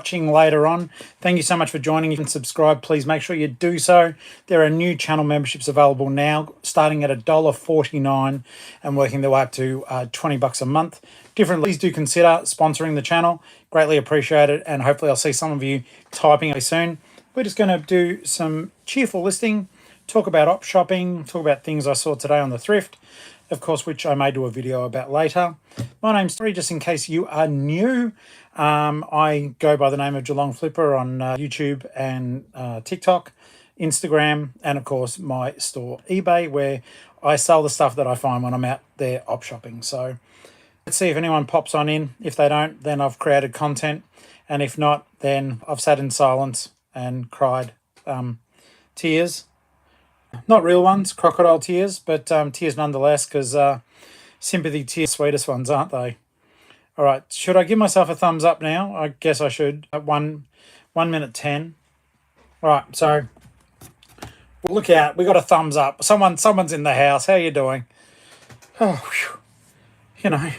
watching later on. Thank you so much for joining. If you can subscribe, please make sure you do so. There are new channel memberships available now, starting at $1.49 and working their way up to $20 a month. Please do consider sponsoring the channel. Greatly appreciate it, and hopefully I'll see some of you typing soon. We're just going to do some cheerful listing, talk about op shopping, talk about things I saw today on the thrift, of course, which I may do a video about later. My name's Terry, just in case you are new. I go by the name of Geelong-Flipper on YouTube and TikTok, Instagram, and of course my store eBay, where I sell the stuff that I find when I'm out there op shopping. So let's see if anyone pops on in. If they don't, then I've created content, and if not, then I've sat in silence and cried tears. Not real ones, crocodile tears, but tears nonetheless, because sympathy tears, sweetest ones, aren't they? All right, should I give myself a thumbs up now? I guess I should. At 1 minute 10. All right, so look out. We got a thumbs up. Someone's in the house. How you doing? Oh, whew. You know,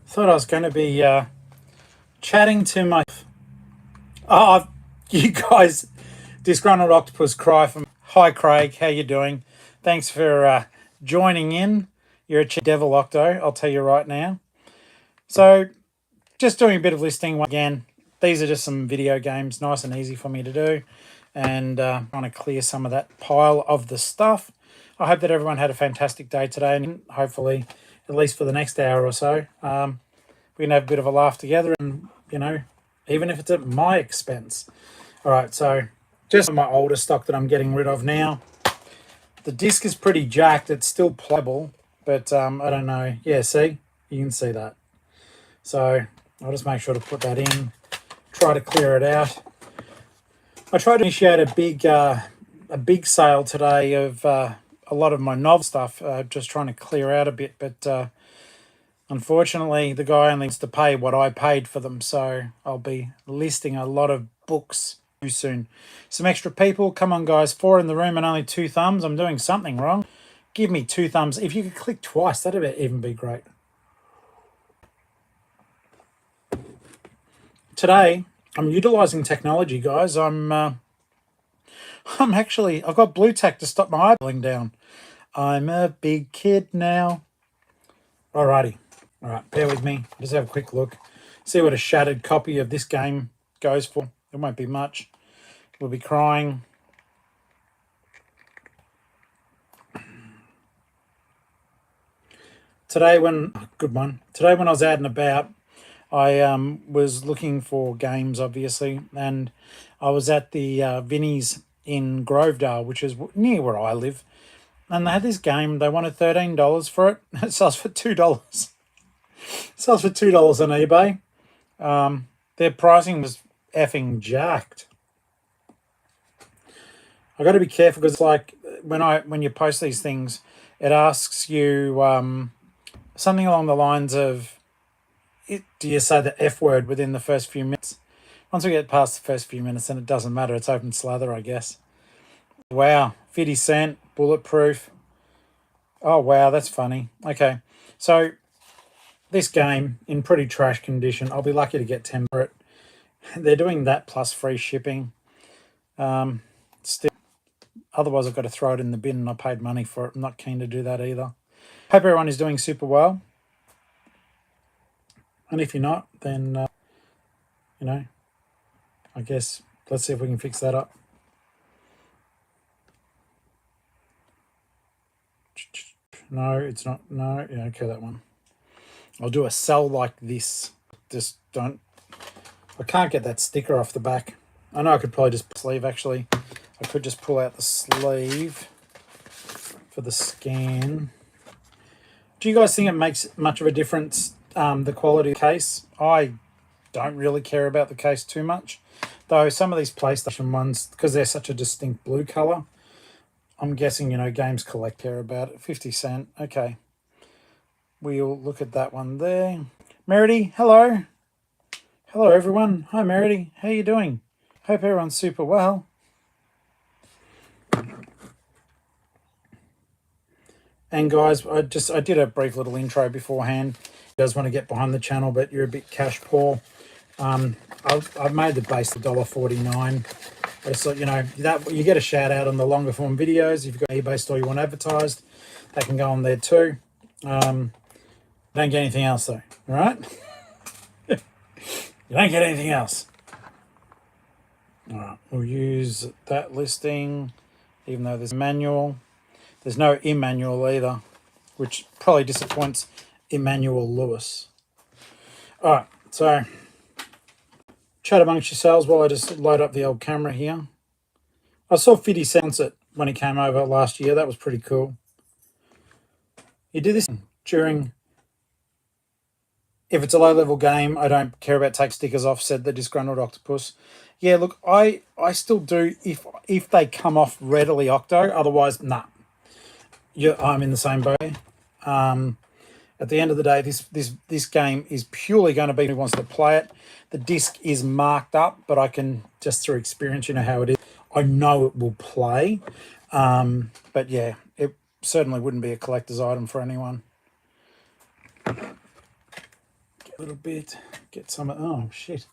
thought I was going to be chatting to my... Oh, you guys, disgruntled octopus cry from... Hi, Craig. How you doing? Thanks for joining in. You're a devil octo, I'll tell you right now. So, just doing a bit of listing again. These are just some video games, nice and easy for me to do. And I want to clear some of that pile of the stuff. I hope that everyone had a fantastic day today, and hopefully, at least for the next hour or so, we can have a bit of a laugh together, and, you know, even if it's at my expense. All right, so... just my older stock that I'm getting rid of now. The disc is pretty jacked. It's still playable, but I don't know. Yeah, see? You can see that. So I'll just make sure to put that in, try to clear it out. I tried to initiate a big sale today of a lot of my novel stuff, just trying to clear out a bit, but unfortunately the guy only wants to pay what I paid for them, so I'll be listing a lot of books soon. Some extra people, come on guys, 4 in the room and only 2 thumbs. I'm doing something wrong. Give me 2 thumbs. If you could click twice, that'd even be great. Today I'm utilizing technology, guys. I've got blue tack to stop my eyeballing down. I'm a big kid now. Alrighty. All right, bear with me. Just have a quick look, see what a shattered copy of this game goes for. It won't be much. We'll be crying. Today when I was out and about, I was looking for games, obviously, and I was at the Vinnie's in Grovedale, which is near where I live, and they had this game. They wanted $13 for it. It sells for $2. It sells for $2 on eBay. Their pricing was effing jacked. I got to be careful, because it's like when you post these things, it asks you something along the lines of, do you say the F word within the first few minutes? Once we get past the first few minutes, then it doesn't matter. It's open slather, I guess. Wow, 50 cent, bulletproof. Oh wow, that's funny. Okay, so this game in pretty trash condition. I'll be lucky to get 10 for it. They're doing that plus free shipping. Still, otherwise I've got to throw it in the bin, and I paid money for it. I'm not keen to do that either. Hope everyone is doing super well. And if you're not, then, you know, I guess let's see if we can fix that up. No, it's not. No, yeah, okay, that one. I'll do a sell like this. Just don't. I can't get that sticker off the back. I know I could probably just sleeve, actually. I could just pull out the sleeve for the scan. Do you guys think it makes much of a difference, the quality of the case? I don't really care about the case too much. Though some of these PlayStation ones, because they're such a distinct blue colour, I'm guessing, you know, games collect care about it. 50 cent. Okay. We'll look at that one there. Merity, hello. Hello, everyone. Hi, Merity. How you doing? Hope everyone's super well. And guys, I did a brief little intro beforehand. You guys want to get behind the channel, but you're a bit cash poor. I've made the base $1.49. I just thought, that you get a shout out on the longer form videos. If you've got an eBay store you want advertised, they can go on there too. Don't get anything else though, all right? You don't get anything else. All right, we'll use that listing, even though there's a manual. There's no Emmanuel either, which probably disappoints Emmanuel Lewis. All right, so chat amongst yourselves while I just load up the old camera here. I saw 50 Cent it when he came over last year. That was pretty cool. You do this during... If it's a low-level game, I don't care about take stickers off, said the disgruntled octopus. Yeah, look, I still do if they come off readily octo. Otherwise, nah. I'm in the same boat. At the end of the day, this game is purely going to be who wants to play it. The disc is marked up, but I can, just through experience, you know how it is. I know it will play. But yeah, it certainly wouldn't be a collector's item for anyone. A little bit, get some of, oh shit,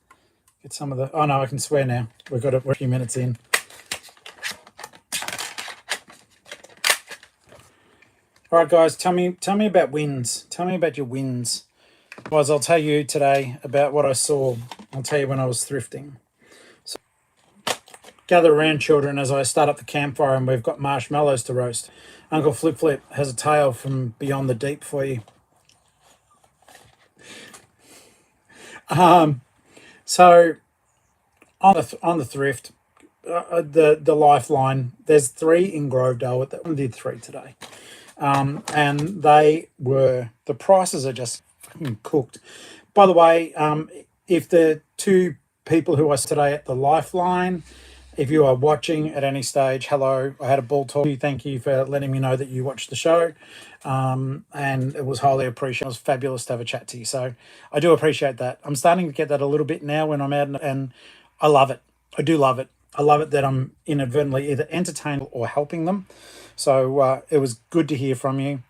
get some of the, oh no, I can swear now. We're a few minutes in. All right, guys, tell me about wins. Tell me about your wins. Otherwise, I'll tell you today about what I saw. I'll tell you when I was thrifting. So, gather around, children, as I start up the campfire and we've got marshmallows to roast. Uncle Flip has a tale from beyond the deep for you. So on the thrift, the Lifeline, there's 3 in Grovedale. I did 3 today, and the prices are just fucking cooked. By the way, if the 2 people who I saw today at the Lifeline, if you are watching at any stage, hello, I had a ball talk. Thank you for letting me know that you watched the show. And it was highly appreciated. It was fabulous to have a chat to you. So I do appreciate that. I'm starting to get that a little bit now when I'm out, and I love it. I do love it. I love it that I'm inadvertently either entertaining or helping them. So it was good to hear from you.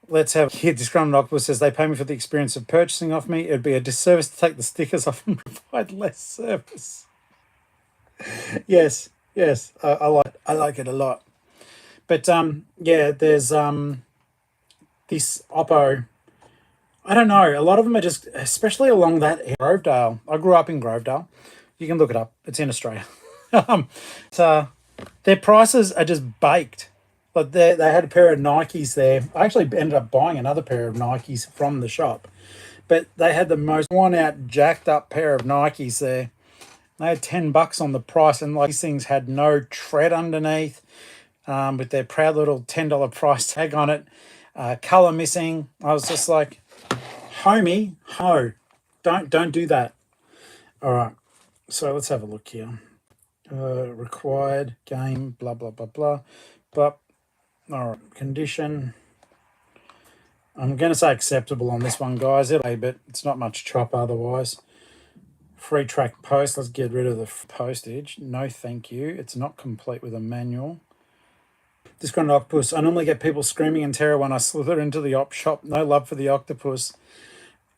Let's have here. Disgruntled Octopus says they pay me for the experience of purchasing off me. It'd be a disservice to take the stickers off and provide less service. Yes, I like it a lot. But yeah, there's this Oppo. I don't know. A lot of them are just, especially along that Grovedale. I grew up in Grovedale. You can look it up. It's in Australia. So their prices are just baked. But they had a pair of Nikes there. I actually ended up buying another pair of Nikes from the shop. But they had the most worn-out, jacked-up pair of Nikes there. They had $10 on the price, and like these things had no tread underneath, with their proud little $10 price tag on it, color missing. I was just like, homie, don't do that. All right, so let's have a look here. Required game, blah blah blah blah, but all right, condition. I'm going to say acceptable on this one, guys. But it's not much chop otherwise. Free track post. Let's get rid of the postage. No, thank you. It's not complete with a manual. Disgruntled Octopus. I normally get people screaming in terror when I slither into the op shop. No love for the octopus.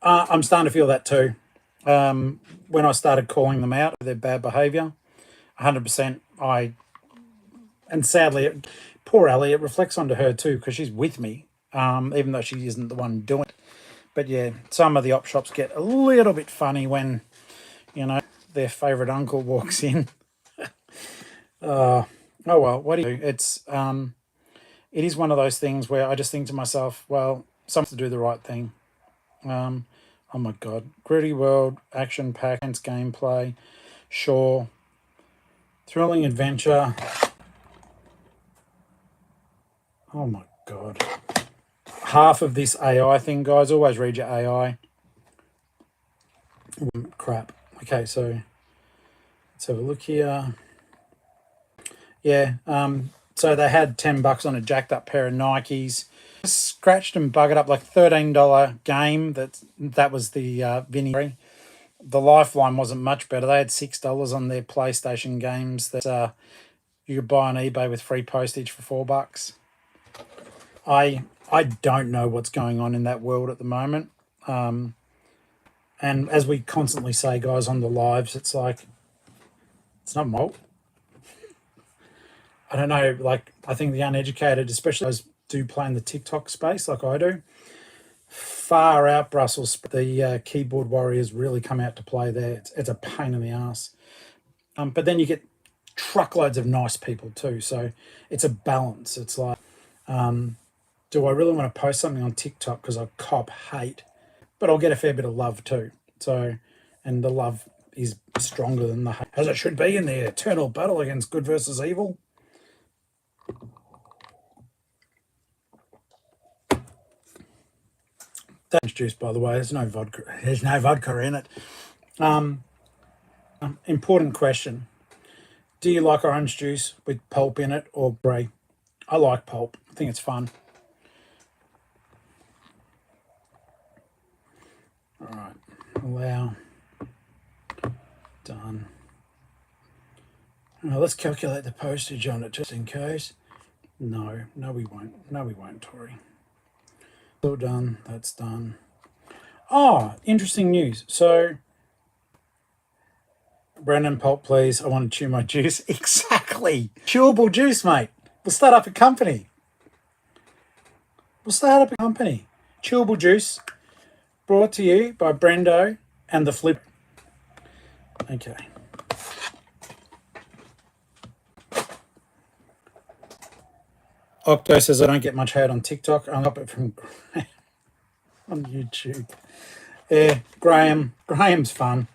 I'm starting to feel that too. When I started calling them out for their bad behaviour, 100%. And sadly, poor Ellie, it reflects onto her too because she's with me, even though she isn't the one doing it. But yeah, some of the op shops get a little bit funny when, their favourite uncle walks in. Oh well, what do you do? It is one of those things where I just think to myself, well, someone to do the right thing. Oh my God, gritty world, action pack, intense gameplay, sure, thrilling adventure. Oh my God, half of this AI thing, guys. Always read your AI. Crap. Okay, so let's have a look here. Yeah, so they had $10 on a jacked up pair of Nikes. Scratched and buggered up, like $13 game. That was the Vinny. The Lifeline wasn't much better. They had $6 on their PlayStation games that you could buy on eBay with free postage for $4. I don't know what's going on in that world at the moment. And as we constantly say, guys, on the lives, it's like, it's not malt. I don't know, like, I think the uneducated, especially those do play in the TikTok space like I do, far out Brussels. The keyboard warriors really come out to play there. It's a pain in the ass. But then you get truckloads of nice people too. So it's a balance. It's like, do I really want to post something on TikTok because I cop hate? But I'll get a fair bit of love too. So, and the love is stronger than the hate, as it should be in the eternal battle against good versus evil. That's juice, by the way. There's no vodka. There's no vodka in it. Important question: do you like orange juice with pulp in it or brie? I like pulp. I think it's fun. All right, allow. Done. Now let's calculate the postage on it just in case. No, we won't. No, we won't, Tori. All done. That's done. Oh, interesting news. So, Brandon, pulp, please. I want to chew my juice. Exactly. Chewable juice, mate. We'll start up a company. Chewable juice, brought to you by Brendo and the Flip. Okay. Octo says I don't get much hate on TikTok. I got it from on YouTube. Yeah, Graham's fun.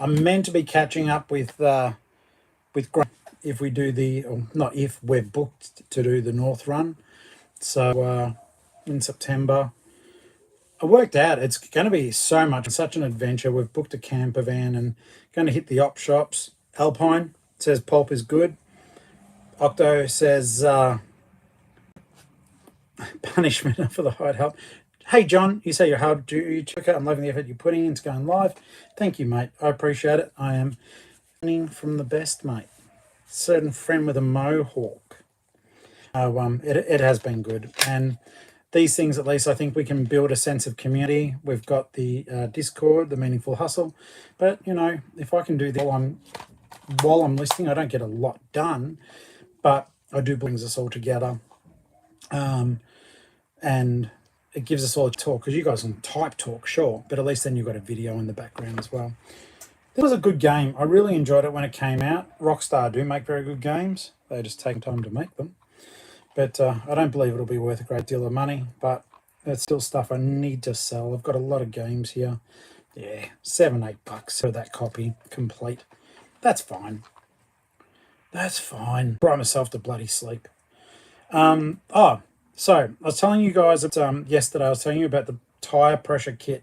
I'm meant to be catching up with Graham if we do not if, we're booked to do the North Run. So in September. I worked out it's going to be such an adventure. We've booked a camper van and going to hit the op shops. Alpine says pulp is good. Octo says punishment for the hard help. Hey, John, you say you're hard to check out. I'm loving the effort you're putting into going live. Thank you, mate. I appreciate it. I am learning from the best, mate. Certain friend with a mohawk. It has been good. And these things, at least, I think we can build a sense of community. We've got the Discord, the Meaningful Hustle. But, if I can do that while I'm listening, I don't get a lot done. But I do bring us all together. And it gives us all a talk, because you guys can type talk, sure, but at least then you've got a video in the background as well. It was a good game. I really enjoyed it when it came out. Rockstar do make very good games. They just take time to make them. But I don't believe it'll be worth a great deal of money, but it's still stuff I need to sell. I've got a lot of games here. Yeah, $7-8 for that copy complete. That's fine. Brought myself to bloody sleep. So I was telling you guys yesterday. I was telling you about the tire pressure kit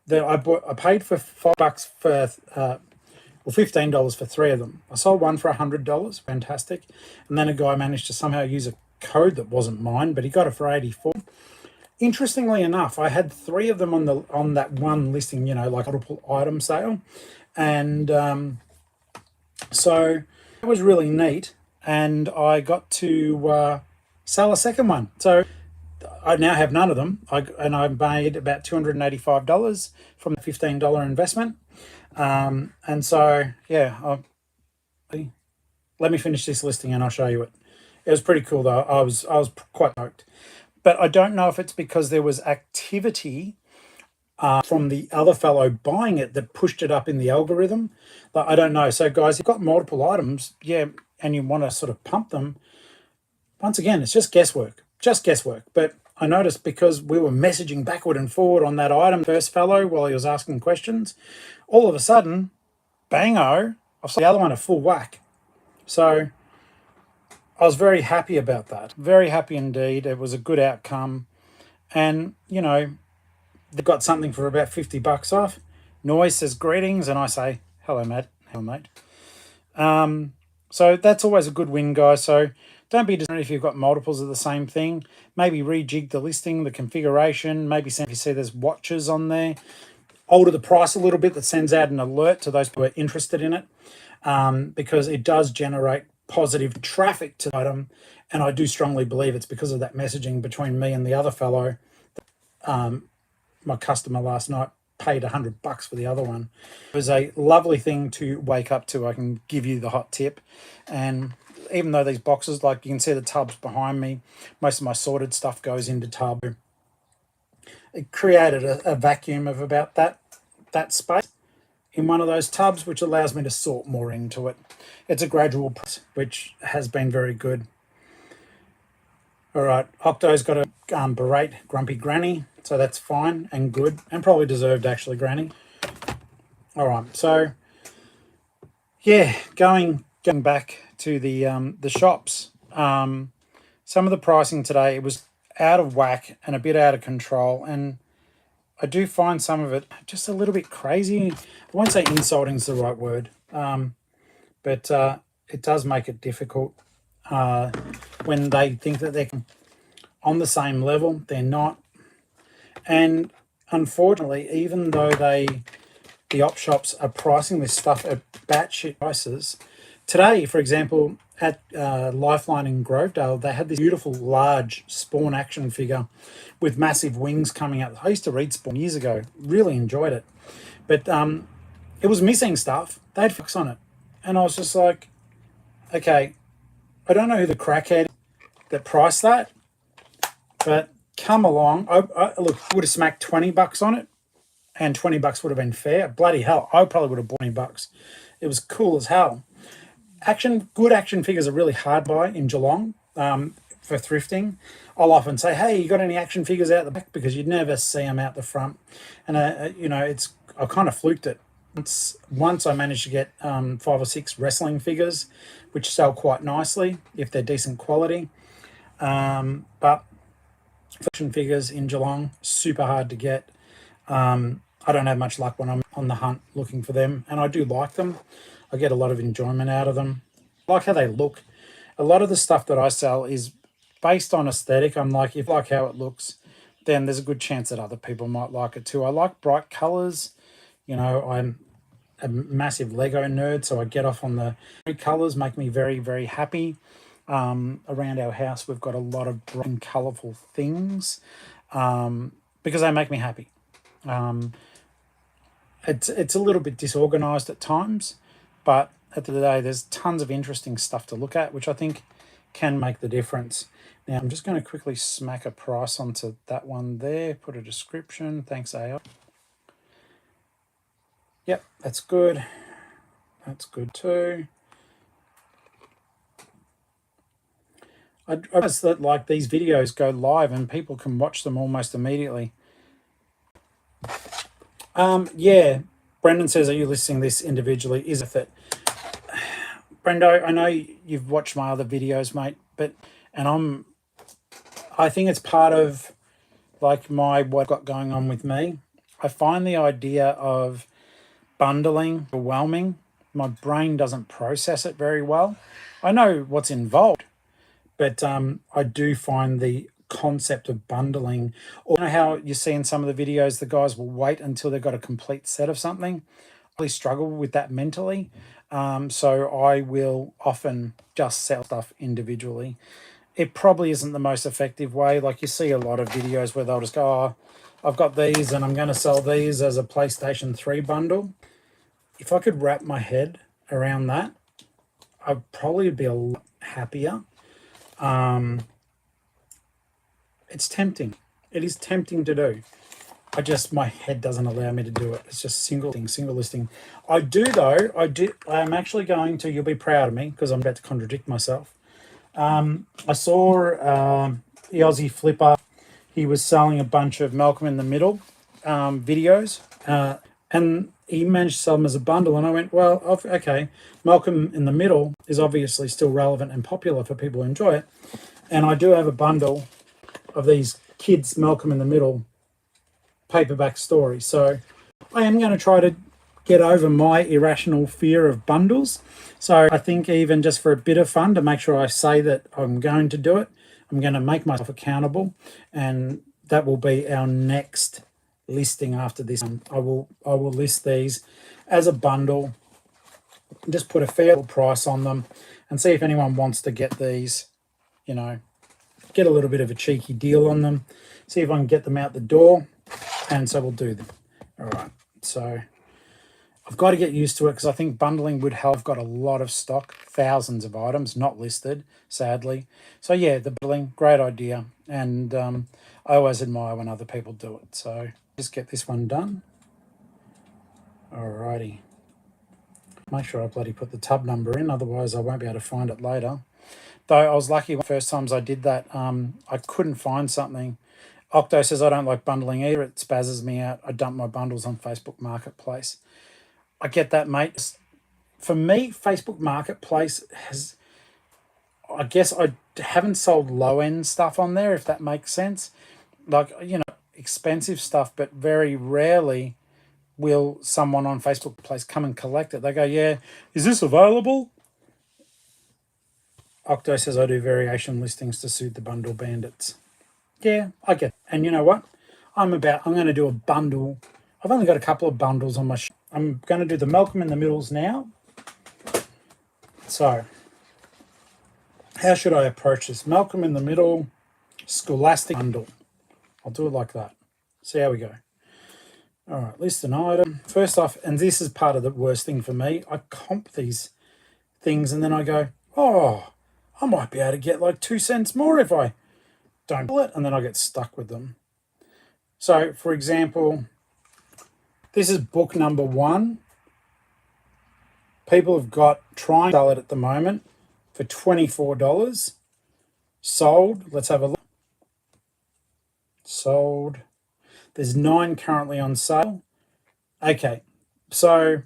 that I bought. I paid for $5 for $15 for 3 of them. I sold one for $100. Fantastic. And then a guy managed to somehow use a code that wasn't mine, but he got it for $84. Interestingly enough, I had 3 of them on that one listing. Like multiple item sale, and so it was really neat. And I got to sell a second one. So I now have none of them. I made about $285 from the $15 investment. And so, yeah, let me finish this listing and I'll show you it. It was pretty cool though. I was quite stoked. But I don't know if it's because there was activity from the other fellow buying it that pushed it up in the algorithm. But I don't know. So guys, if you've got multiple items, yeah, and you want to sort of pump them, once again, it's just guesswork. But I noticed because we were messaging backward and forward on that item, first fellow, while he was asking questions, all of a sudden, bango, I saw the other one a full whack. So I was very happy about that. Very happy indeed. It was a good outcome. And, they've got something for about $50 off. Noise says greetings, and I say, hello, mate. So that's always a good win, guys. So don't be disappointed if you've got multiples of the same thing. Maybe rejig the listing, the configuration. Maybe if you see there's watches on there, alter the price a little bit. That sends out an alert to those who are interested in it, because it does generate positive traffic to the item. And I do strongly believe it's because of that messaging between me and the other fellow, my customer last night, paid $100 for the other one. It was a lovely thing to wake up to. I can give you the hot tip. And even though these boxes, like you can see the tubs behind me, most of my sorted stuff goes into tub. It created a vacuum of about that space in one of those tubs, which allows me to sort more into it. It's a gradual process, which has been very good. All right, Octo's got a berate grumpy granny, so that's fine and good, and probably deserved actually, granny. All right, so yeah, going back to the shops. Some of the pricing today, it was out of whack and a bit out of control, and I do find some of it just a little bit crazy. I won't say insulting is the right word, but it does make it difficult when they think that they're on the same level. They're not. And unfortunately, even though the op shops are pricing this stuff at batshit prices, today, for example, at Lifeline in Grovedale, they had this beautiful large Spawn action figure with massive wings coming out. I used to read Spawn years ago, really enjoyed it, but it was missing stuff. They had fucks on it, and I was just like, okay, I don't know who the crackhead that priced that, but come along. I look, would have smacked $20 on it, and $20 would have been fair. Bloody hell, I probably would have bought $20. It was cool as hell. Good action figures are really hard to buy in Geelong for thrifting. I'll often say, hey, you got any action figures out the back? Because you'd never see them out the front. And, I kind of fluked it. Once I managed to get 5 or 6 wrestling figures, which sell quite nicely if they're decent quality. But action figures in Geelong, super hard to get. I don't have much luck when I'm on the hunt looking for them, and I do like them. I get a lot of enjoyment out of them. I like how they look. A lot of the stuff that I sell is based on aesthetic. I'm like, if I like how it looks, then there's a good chance that other people might like it too. I like bright colors. I'm a massive Lego nerd, so I get off on the colors, make me very, very happy. Around our house, we've got a lot of bright and colorful things because they make me happy. It's a little bit disorganized at times, but at the end of the day, there's tons of interesting stuff to look at, which I think can make the difference. Now, I'm just going to quickly smack a price onto that one there, put a description. Thanks, AI. Yep, that's good. That's good too. I notice that like these videos go live and people can watch them almost immediately. Yeah, Brendan says, are you listing this individually? Is it? Brendo, I know you've watched my other videos, mate, I think it's part of like what I've got going on with me. I find the idea of bundling overwhelming. My brain doesn't process it very well. I know what's involved, but I do find the concept of bundling, or how you see in some of the videos, the guys will wait until they've got a complete set of something. I really struggle with that mentally. So I will often just sell stuff individually. It probably isn't the most effective way. Like you see a lot of videos where they'll just go, oh, I've got these and I'm going to sell these as a PlayStation 3 bundle. If I could wrap my head around that, I'd probably be a lot happier. It's tempting. It is tempting to do. My head doesn't allow me to do it. It's just single listing. I am actually going to, you'll be proud of me because I'm about to contradict myself. I saw the Aussie Flipper. He was selling a bunch of Malcolm in the Middle videos, and he managed to sell them as a bundle. And I went, well, okay, Malcolm in the Middle is obviously still relevant and popular for people who enjoy it. And I do have a bundle of these kids' Malcolm in the Middle paperback stories. So I am going to try to get over my irrational fear of bundles. So I think even just for a bit of fun, to make sure I say that I'm going to do it, I'm going to make myself accountable, and that will be our next listing after this one. I will list these as a bundle, just put a fair price on them and see if anyone wants to get these, get a little bit of a cheeky deal on them, see if I can get them out the door, and so we'll do them. All right, so I've got to get used to it because I think bundling would help. I've got a lot of stock, thousands of items not listed, sadly. So yeah, the bundling, great idea. And I always admire when other people do it. So just get this one done. Alrighty. Make sure I bloody put the tub number in, otherwise I won't be able to find it later. Though I was lucky the first times I did that, I couldn't find something. Octo says I don't like bundling either. It spazzes me out. I dump my bundles on Facebook Marketplace. I get that, mate. For me, Facebook Marketplace has, I guess I haven't sold low-end stuff on there, if that makes sense. Like, expensive stuff, but very rarely will someone on Facebook Marketplace come and collect it. They go, yeah, is this available? Octo says I do variation listings to suit the bundle bandits. Yeah, I get it. And you know what? I'm going to do a bundle. I've only got a couple of bundles on my I'm going to do the Malcolm in the Middles now. So, how should I approach this? Malcolm in the Middle, Scholastic bundle. I'll do it like that. See how we go. All right, list an item. First off, and this is part of the worst thing for me, I comp these things and then I go, oh, I might be able to get like 2 cents more if I don't pull it, and then I get stuck with them. So, for example, this is book number 1. People have got trying to sell it at the moment for $24. Sold. Let's have a look. Sold. There's 9 currently on sale. Okay, so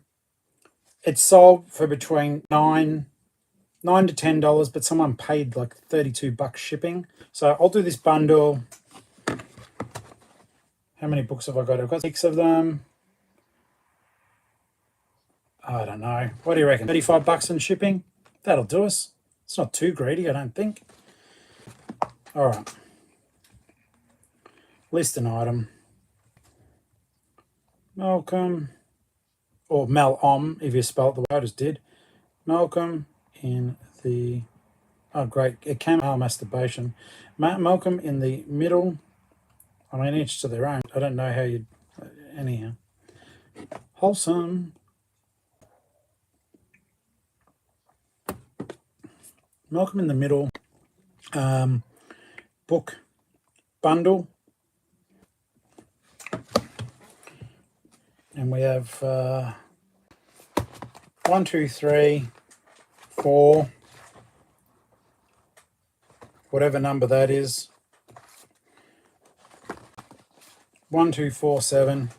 it's sold for between $9 to $10, but someone paid like $32 shipping. So I'll do this bundle. How many books have I got? I've got 6 of them. I don't know. What do you reckon? $35 in shipping? That'll do us. It's not too greedy, I don't think. All right. List an item. Malcolm, or Mal-om, if you spell it the way I just did. Malcolm in the, oh great, it came out masturbation. Malcolm in the Middle. I mean, each to their own. I don't know how you'd, anyhow. Wholesome. Malcolm in the Middle. Book bundle. And we have 1, 2, 3, 4, whatever number that is. 1, 2, 4, 7.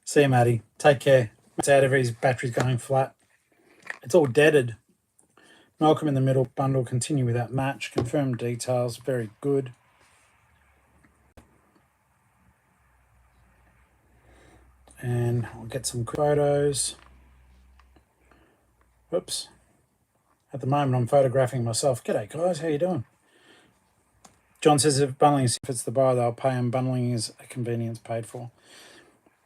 See you, Matty. Take care. It's out of his battery's going flat. It's all deaded. Malcolm in the Middle bundle. Continue without match. Confirm details. Very good. And I'll get some photos. Whoops. At the moment, I'm photographing myself. G'day, guys. How you doing? John says if bundling fits the buyer, they'll pay, and bundling is a convenience paid for.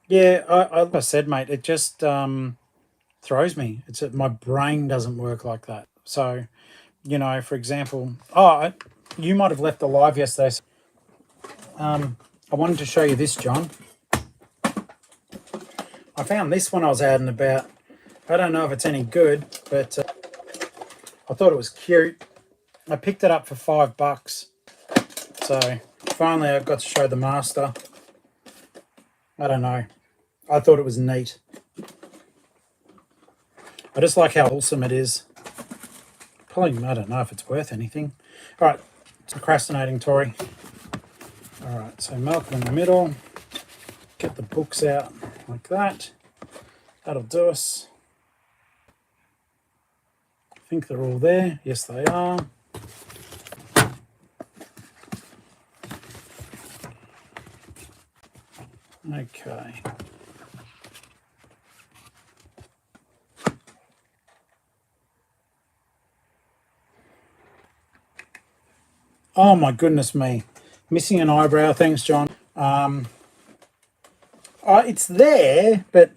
Yeah, like I said, mate, it just throws me. My brain doesn't work like that. So, for example, you might have left the live yesterday. I wanted to show you this, John. I found this when I was out and about. I don't know if it's any good, but I thought it was cute. I picked it up for $5. So finally I got to show the master. I don't know. I thought it was neat. I just like how wholesome it is. Probably, I don't know if it's worth anything. All right, it's procrastinating, Tori. All right, so Malcolm in the Middle. Get the books out like that. That'll do us. I think they're all there. Yes, they are. Okay. Oh my goodness me. Missing an eyebrow. Thanks, John. It's there, but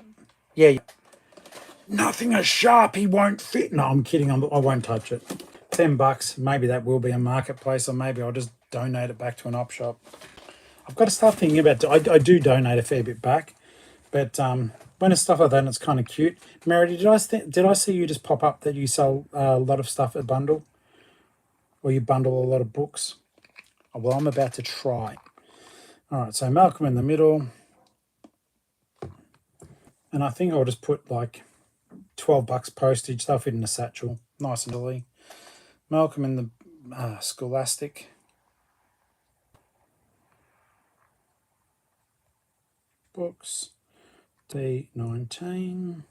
yeah. Nothing a Sharpie won't fit. No, I'm kidding. I won't touch it. $10. Maybe that will be a marketplace, or maybe I'll just donate it back to an op shop. I've got to start thinking about. I do donate a fair bit back, But when it's stuff like that, it's kind of cute. Mary, did I see you just pop up that you sell a lot of stuff at bundle? Or you bundle a lot of books? Oh, well, I'm about to try. All right, so Malcolm in the middle. And I think I'll just put like $12 postage. They'll fit in a satchel. Nice and early. Malcolm in the Scholastic. Books. D19.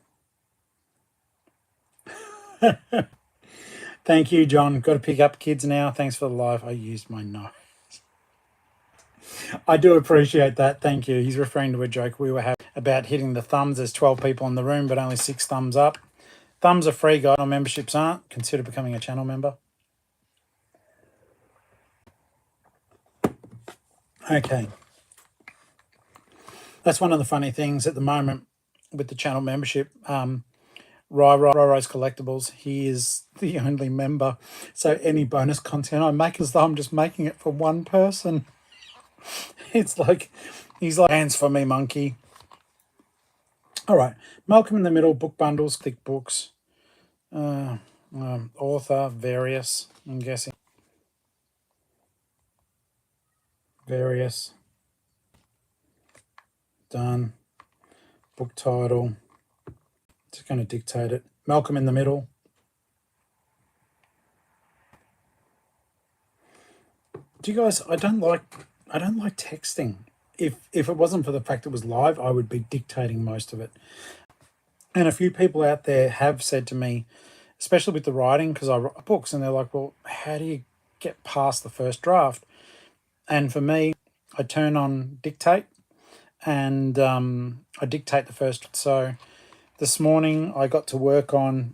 Thank you, John. Got to pick up kids now. Thanks for the live. I used my nose. I do appreciate that. Thank you. He's referring to a joke we were having about hitting the thumbs. There's 12 people in the room, but only 6 thumbs up. Thumbs are free, guys. Memberships aren't. Consider becoming a channel member. Okay. That's one of the funny things at the moment with the channel membership. Ryro's Collectibles, he is the only member. So any bonus content I make as though I'm just making it for one person. It's like, he's like, hands for me, monkey. All right. Malcolm in the Middle, book bundles, thick books. Author, various, I'm guessing. Various. Done. Book title. Just going to dictate it. Malcolm in the Middle. Do you guys, I don't like texting. If it wasn't for the fact it was live, I would be dictating most of it. And a few people out there have said to me, especially with the writing, because I write books, and they're like, well, how do you get past the first draft? And for me, I turn on dictate, and I dictate the first. So this morning I got to work on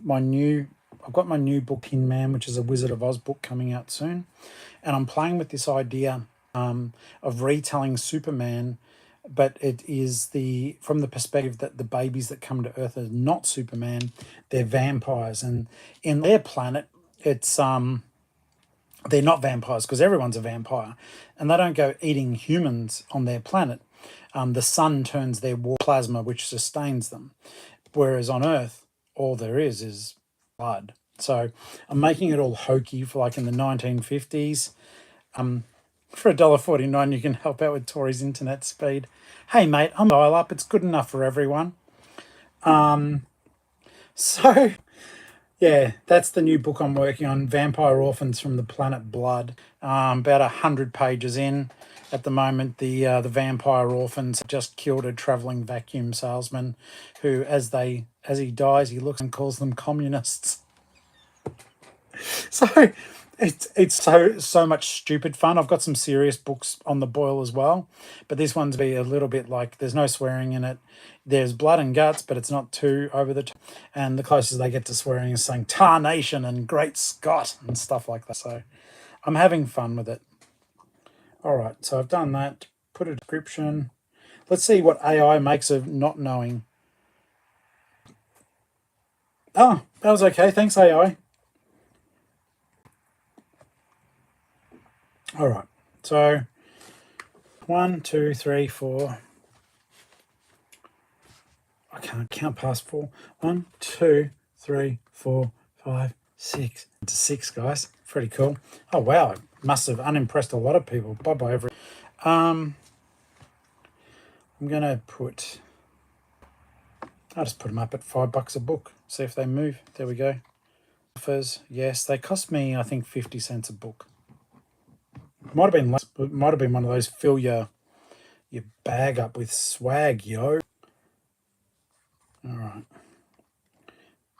I've got my new book, Tin Man, which is a Wizard of Oz book coming out soon. And I'm playing with this idea of retelling Superman, but it is from the perspective that the babies that come to Earth are not Superman, they're vampires. And in their planet, it's they're not vampires because everyone's a vampire, and they don't go eating humans on their planet. The sun turns their war plasma, which sustains them, whereas on Earth, all there is blood. So I'm making it all hokey for like in the 1950s. For $1.49, you can help out with Tori's internet speed. Hey, mate, I'm dial up. It's good enough for everyone. So, yeah, that's the new book I'm working on, Vampire Orphans from the Planet Blood. About 100 pages in at the moment. The vampire orphans just killed a travelling vacuum salesman who, as he dies, he looks and calls them communists. So it's so much stupid fun. I've got some serious books on the boil as well, but this one's be a little bit like there's no swearing in it. There's blood and guts, but it's not too over the top. And the closest they get to swearing is saying "tarnation" and "Great Scott" and stuff like that. So I'm having fun with it. All right, so I've done that. Put a description. Let's see what AI makes of not knowing. Oh, that was okay. Thanks, AI. All right, so 1, 2, 3, 4. I can't count past 4. 1, 2, 3, 4, 5, 6. It's 6, guys. Pretty cool. Oh wow, it must have unimpressed a lot of people. Bye everyone. I'm gonna put. I'll just put them up at $5 a book. See if they move. There we go. Offers, yes, they cost me I think 50 cents a book. Might have been less, but might have been one of those fill your bag up with swag, yo. All right.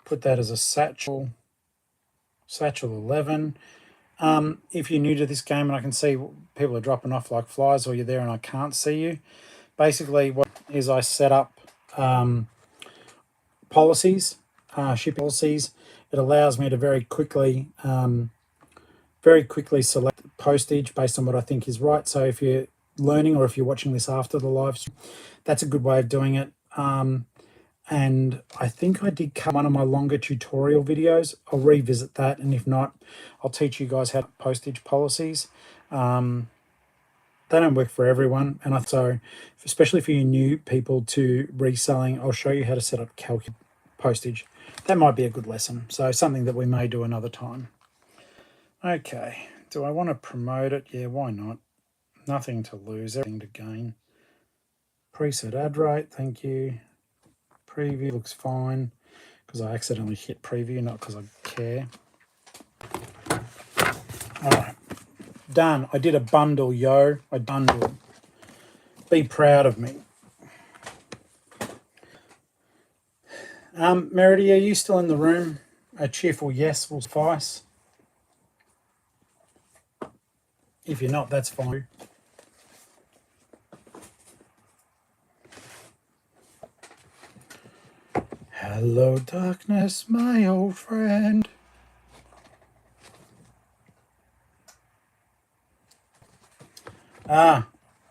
Put that as a satchel. Satchel 11. If you're new to this game and I can see people are dropping off like flies, or you're there and I can't see you, basically what is I set up policies, shipping policies. It allows me to very quickly select postage based on what I think is right. So if you're learning or if you're watching this after the live stream, that's a good way of doing it. And I think I did cut one of my longer tutorial videos. I'll revisit that, and if not, I'll teach you guys how to postage policies. they don't work for everyone. And so, especially for you new people to reselling, I'll show you how to set up postage. That might be a good lesson. So something that we may do another time. Okay, do I want to promote it? Yeah, why not? Nothing to lose, everything to gain. Preset ad rate, thank you. Preview looks fine because I accidentally hit preview, not because I care. All right, done. I did a bundle, yo. I bundled. Be proud of me. Meredy, are you still in the room? A cheerful yes will suffice. If you're not, that's fine. Hello, darkness, my old friend.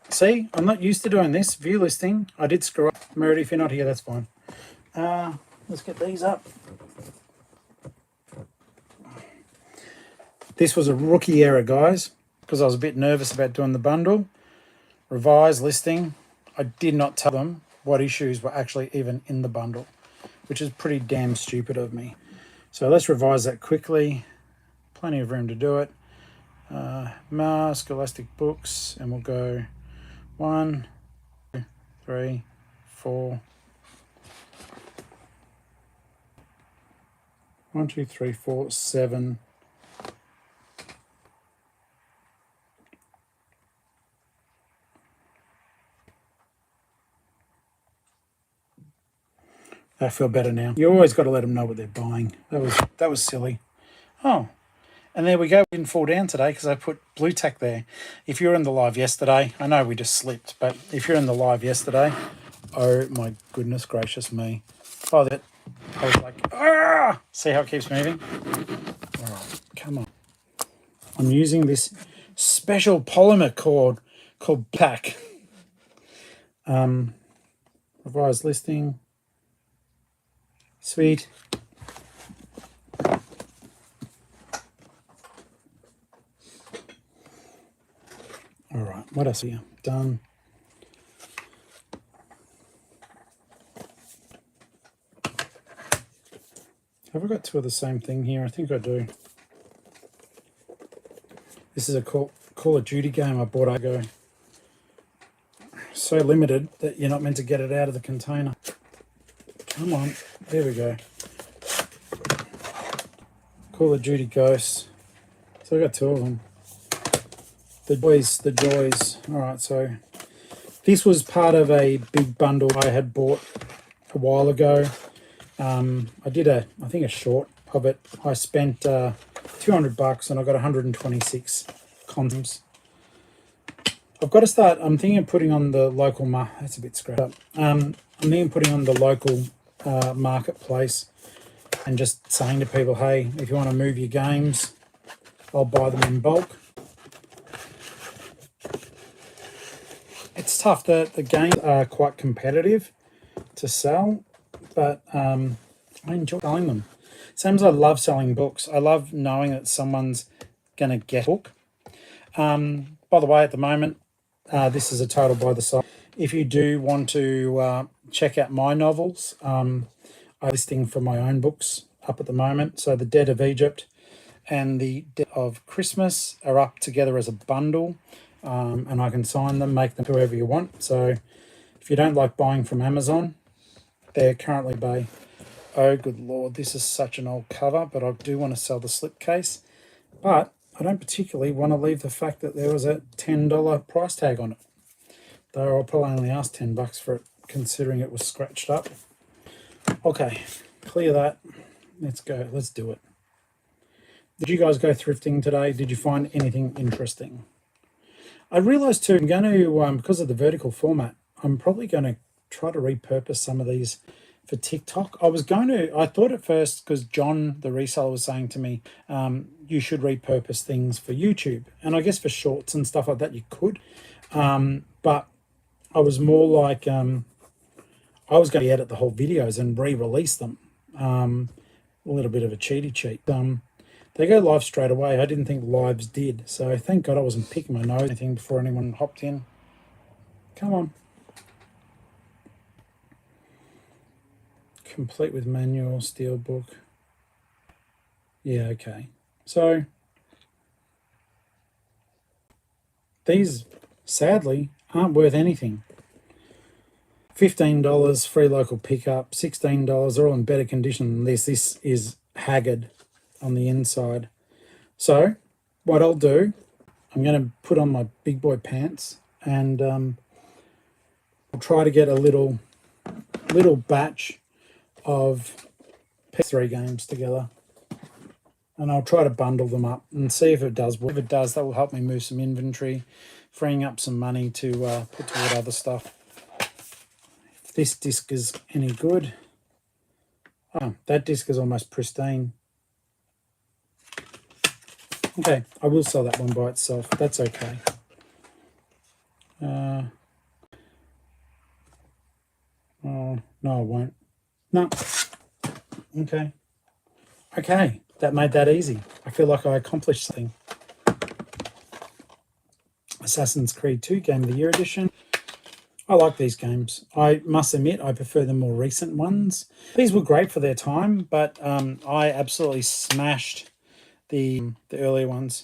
See, I'm not used to doing this. View listing. I did screw up. Meredy, if you're not here, that's fine. Let's get these up. This was a rookie error, guys, because I was a bit nervous about doing the bundle. Revise listing. I did not tell them what issues were actually even in the bundle, which is pretty damn stupid of me. So let's revise that quickly. Plenty of room to do it. Mask, elastic books, and we'll go 1, 2, 3, 4. 1, 2, 3, 4, 7. I feel better now. You always got to let them know what they're buying. That was silly. Oh, and there we go. We didn't fall down today because I put blue tack there. If you were in the live yesterday, I know we just slipped, but if you're in the live yesterday, oh my goodness gracious me. Oh, that I was like, ah! See how it keeps moving? All right, come on. I'm using this special polymer cord called pack. Revised listing. Sweet. All right, what else here? Done. Have I got two of the same thing here? I think I do. This is a Call of Duty game I bought ago. So limited that you're not meant to get it out of the container. Come on, there we go. Call of Duty Ghosts. So I got two of them. The joys. All right, so this was part of a big bundle I had bought a while ago. I did I think a short of it. I spent $200 and I got 126 condoms. I've got to start. I'm thinking of putting on the local that's a bit scratched up. I'm thinking of putting on the local marketplace and just saying to people, hey, if you want to move your games, I'll buy them in bulk. It's tough. The games are quite competitive to sell, but I enjoy selling them. Same as I love selling books. I love knowing that someone's going to get a book. By the way, at the moment, this is a total by the side. If you do want to check out my novels, I'm listing for my own books up at the moment. So The Dead of Egypt and The Dead of Christmas are up together as a bundle, and I can sign them, make them whoever you want. So if you don't like buying from Amazon, they're currently by, oh good Lord, this is such an old cover, but I do want to sell the slipcase. But I don't particularly want to leave the fact that there was a $10 price tag on it. Though I'll probably only ask $10 for it, considering it was scratched up. Okay, clear that. Let's go. Let's do it. Did you guys go thrifting today? Did you find anything interesting? I realised too, I'm going to, because of the vertical format, I'm probably going to try to repurpose some of these for TikTok. I thought at first, because John, the reseller, was saying to me, you should repurpose things for YouTube. And I guess for shorts and stuff like that, you could. But I was more like, I was going to edit the whole videos and re-release them. A little bit of a cheat. They go live straight away. I didn't think lives did. So thank God I wasn't picking my nose or anything before anyone hopped in. Come on. Complete with manual, steelbook. Yeah, okay. So these, sadly, aren't worth anything. $15 free local pickup, $16. They're all in better condition than this. This is haggard on the inside. So what I'll do, I'm going to put on my big boy pants and I'll try to get a little batch of PS3 games together, and I'll try to bundle them up and see if it does. If it does, that will help me move some inventory, freeing up some money to put toward other stuff. If this disc is any good, oh, that disc is almost pristine. Okay, I will sell that one by itself. That's okay. Oh, no, I won't. No. Okay. Okay, that made that easy. I feel like I accomplished something. Assassin's Creed 2 Game of the Year edition. I like these games. I must admit, I prefer the more recent ones. These were great for their time, but I absolutely smashed the earlier ones.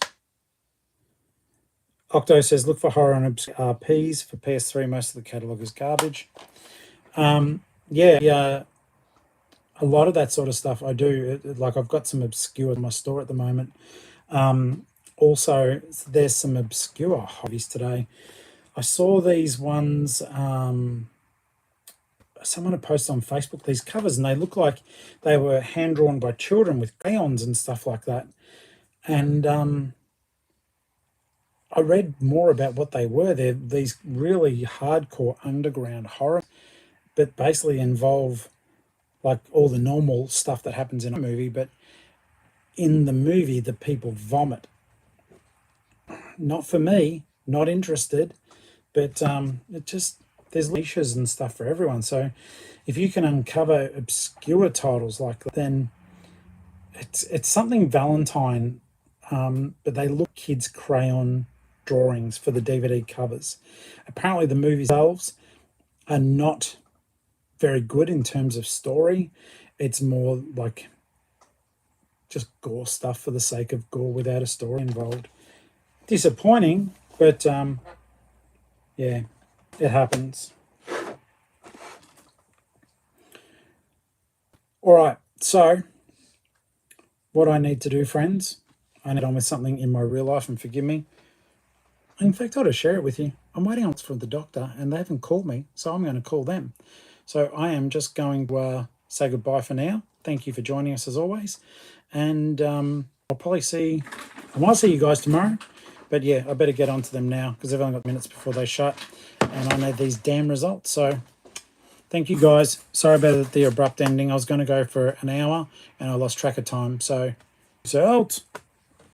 Octo says, look for horror and RPs for PS3. Most of the catalogue is garbage. Yeah, a lot of that sort of stuff I do. Like I've got some obscure in my store at the moment. Also, there's some obscure hobbies today. I saw these ones, someone had posted on Facebook, these covers, and they look like they were hand-drawn by children with crayons and stuff like that. And I read more about what they were. They're these really hardcore underground horror, but basically involve like all the normal stuff that happens in a movie, but in the movie, the people vomit. Not for me, not interested, but it just, there's niches and stuff for everyone. So if you can uncover obscure titles like that, then it's something Valentine, but they look kids' crayon drawings for the DVD covers. Apparently the movies themselves are not very good in terms of story. It's more like just gore stuff for the sake of gore without a story involved. Disappointing, but yeah, it happens. All right, so what I need to do, friends, I need on with something in my real life, and forgive me. In fact, I'll just share it with you. I'm waiting on from the doctor and they haven't called me, so I'm going to call them. So I am just going to say goodbye for now. Thank you for joining us as always. And I'll probably I might see you guys tomorrow. But yeah, I better get on to them now because they've only got minutes before they shut. And I need these damn results. So thank you guys. Sorry about the abrupt ending. I was going to go for an hour and I lost track of time. So out.